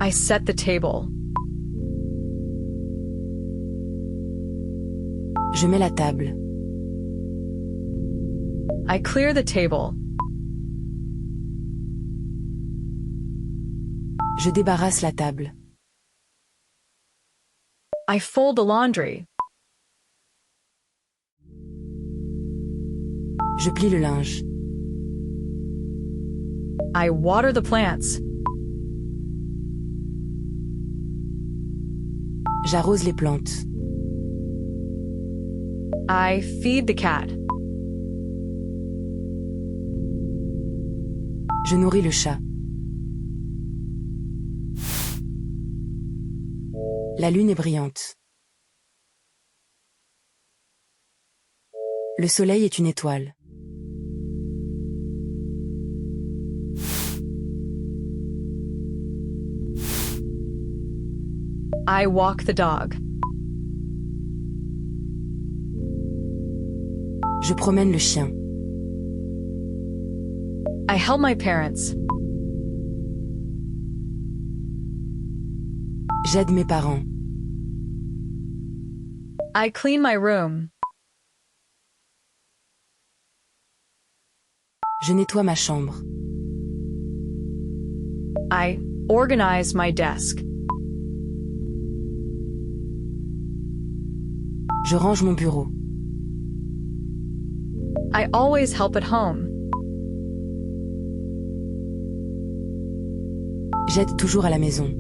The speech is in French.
I set the table. Je mets la table. I clear the table. Je débarrasse la table. I fold the laundry. Je plie le linge. I water the plants. J'arrose les plantes. I feed the cat. Je nourris le chat. La lune est brillante. Le soleil est une étoile. I walk the dog. Je promène le chien. I help my parents. J'aide mes parents. I clean my room. Je nettoie ma chambre. I organize my desk. Je range mon bureau. I always help at home. J'aide toujours à la maison.